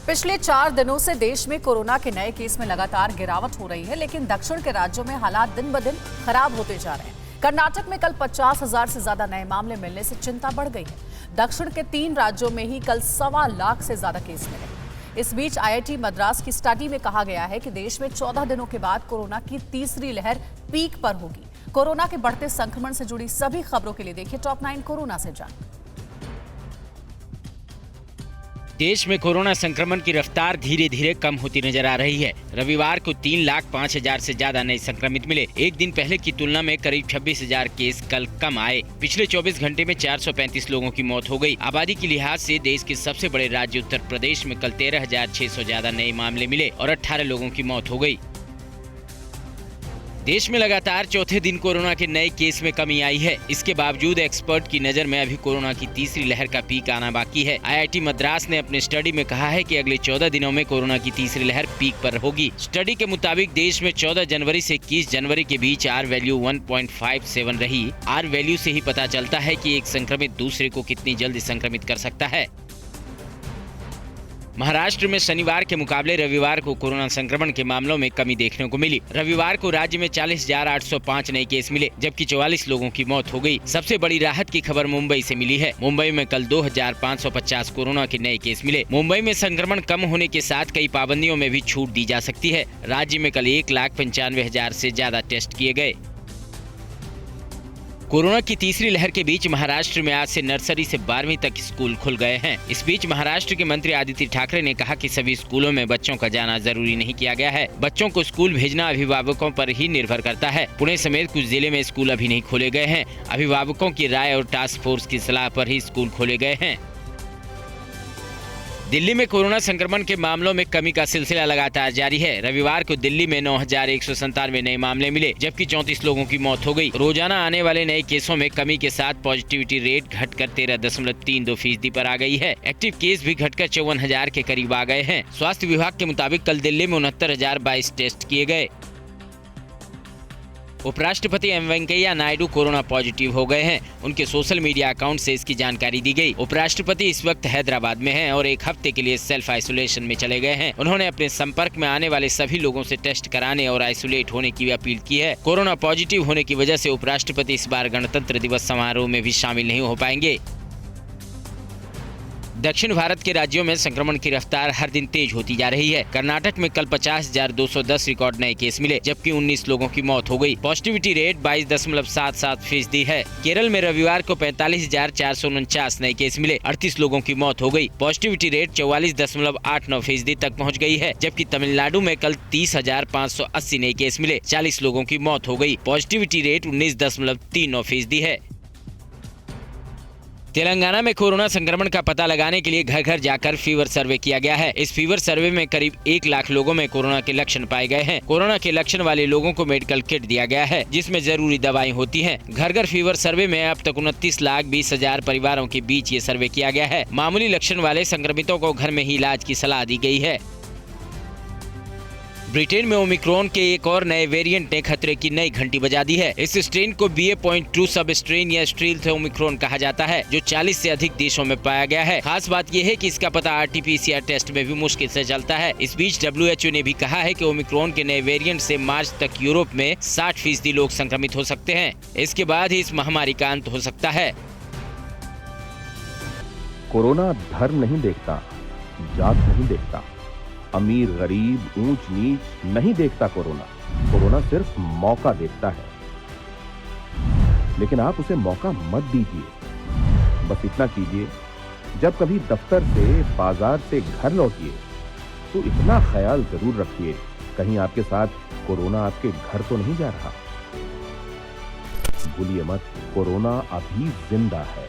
पिछले 4 दिनों से देश में कोरोना के नए केस में लगातार गिरावट हो रही है, लेकिन दक्षिण के राज्यों में हालात दिन ब दिन खराब होते जा रहे हैं। कर्नाटक में कल 50,000 से ज्यादा नए मामले मिलने से चिंता बढ़ गई है। दक्षिण के 3 राज्यों में ही कल 1.25 लाख से ज्यादा केस मिले। इस बीच IIT मद्रास की स्टडी में कहा गया है कि देश में 14 दिनों के बाद कोरोना की तीसरी लहर पीक पर होगी। कोरोना के बढ़ते संक्रमण से जुड़ी सभी खबरों के लिए देखिए टॉप 9 कोरोना से जान। देश में कोरोना संक्रमण की रफ्तार धीरे धीरे कम होती नजर आ रही है। रविवार को 3,05,000 से ज्यादा नए संक्रमित मिले। एक दिन पहले की तुलना में करीब 26,000 केस कल कम आए। पिछले 24 घंटे में 435 लोगों की मौत हो गई। आबादी के लिहाज से देश के सबसे बड़े राज्य उत्तर प्रदेश में कल 13,600 ज्यादा नए मामले मिले और 18 लोगों की मौत हो गई। देश में लगातार चौथे दिन कोरोना के नए केस में कमी आई है। इसके बावजूद एक्सपर्ट की नजर में अभी कोरोना की तीसरी लहर का पीक आना बाकी है। IIT मद्रास ने अपने स्टडी में कहा है कि अगले 14 दिनों में कोरोना की तीसरी लहर पीक पर होगी। स्टडी के मुताबिक देश में 14 जनवरी से 21 जनवरी के बीच R वैल्यू 1.57 रही। R वैल्यू से ही पता चलता है कि एक संक्रमित दूसरे को कितनी जल्दी संक्रमित कर सकता है। महाराष्ट्र में शनिवार के मुकाबले रविवार को कोरोना संक्रमण के मामलों में कमी देखने को मिली। रविवार को राज्य में 40,805 नए केस मिले, जबकि 44 लोगों की मौत हो गई। सबसे बड़ी राहत की खबर मुंबई से मिली है। मुंबई में कल 2,550 कोरोना के नए केस मिले। मुंबई में संक्रमण कम होने के साथ कई पाबंदियों में भी छूट दी जा सकती है। राज्य में कल 1,95,000 से ज्यादा टेस्ट किए गए। कोरोना की तीसरी लहर के बीच महाराष्ट्र में आज से नर्सरी से 12वीं तक स्कूल खुल गए हैं। इस बीच महाराष्ट्र के मंत्री आदित्य ठाकरे ने कहा कि सभी स्कूलों में बच्चों का जाना जरूरी नहीं किया गया है। बच्चों को स्कूल भेजना अभिभावकों पर ही निर्भर करता है। पुणे समेत कुछ जिले में स्कूल अभी नहीं खोले गए हैं। अभिभावकों की राय और टास्क फोर्स की सलाह पर ही स्कूल खोले गए हैं। दिल्ली में कोरोना संक्रमण के मामलों में कमी का सिलसिला लगातार जारी है। रविवार को दिल्ली में 9,197 नए मामले मिले, जबकि 34 लोगों की मौत हो गई। रोजाना आने वाले नए केसों में कमी के साथ पॉजिटिविटी रेट घटकर 13.32% पर आ गई है। एक्टिव केस भी घटकर 54,000 के करीब आ गए हैं। स्वास्थ्य विभाग के मुताबिक कल दिल्ली में 69,022 टेस्ट किए गए। उपराष्ट्रपति M Venkaiah Naidu corona positive हो गए हैं। उनके सोशल मीडिया अकाउंट से इसकी जानकारी दी गई। उपराष्ट्रपति इस वक्त हैदराबाद में हैं और एक हफ्ते के लिए सेल्फ आइसोलेशन में चले गए हैं। उन्होंने अपने संपर्क में आने वाले सभी लोगों से टेस्ट कराने और आइसोलेट होने की अपील की है। कोरोना पॉजिटिव होने की वजह से उपराष्ट्रपति इस बार गणतंत्र दिवस समारोह में भी शामिल नहीं हो पाएंगे। दक्षिण भारत के राज्यों में संक्रमण की रफ्तार हर दिन तेज होती जा रही है। कर्नाटक में कल 50,210 रिकॉर्ड नए केस मिले, जबकि 19 लोगों की मौत हो गई। पॉजिटिविटी रेट 22.77% है। केरल में रविवार को 45,449 नए केस मिले, 38 लोगों की मौत हो गई। पॉजिटिविटी रेट 44.89% तक पहुंच गई है, जबकि तमिलनाडु में कल 30,580 नए केस मिले, 40 लोगों की मौत हो गई। पॉजिटिविटी रेट 19.39% है। तेलंगाना में कोरोना संक्रमण का पता लगाने के लिए घर घर जाकर फीवर सर्वे किया गया है। इस फीवर सर्वे में करीब 1 लाख लोगों में कोरोना के लक्षण पाए गए हैं। कोरोना के लक्षण वाले लोगों को मेडिकल किट दिया गया है, जिसमें जरूरी दवाएं होती हैं। घर घर फीवर सर्वे में अब तक 29,20,000 परिवारों के बीच ये सर्वे किया गया है। मामूली लक्षण वाले संक्रमितों को घर में ही इलाज की सलाह दी गई है। ब्रिटेन में ओमिक्रॉन के एक और नए वेरिएंट ने खतरे की नई घंटी बजा दी है। इस स्ट्रेन को BA.2 सब स्ट्रेन या स्टील्थ ओमिक्रॉन कहा जाता है, जो 40 से अधिक देशों में पाया गया है। खास बात यह है कि इसका पता RT-PCR टेस्ट में भी मुश्किल से चलता है। इस बीच WHO ने भी कहा है कि ओमिक्रॉन के नए वेरिएंट से मार्च तक यूरोप में 60% लोग संक्रमित हो सकते हैं। इसके बाद ही इस महामारी का अंत हो सकता है। कोरोना धर्म नहीं देखता, जात नहीं देखता, अमीर गरीब ऊंच नीच नहीं देखता। कोरोना सिर्फ मौका देखता है, लेकिन आप उसे मौका मत दीजिए। बस इतना कीजिए, जब कभी दफ्तर से बाजार से घर लौटिए तो इतना ख्याल जरूर रखिए, कहीं आपके साथ कोरोना आपके घर तो नहीं जा रहा। भूलिए मत, कोरोना अभी जिंदा है।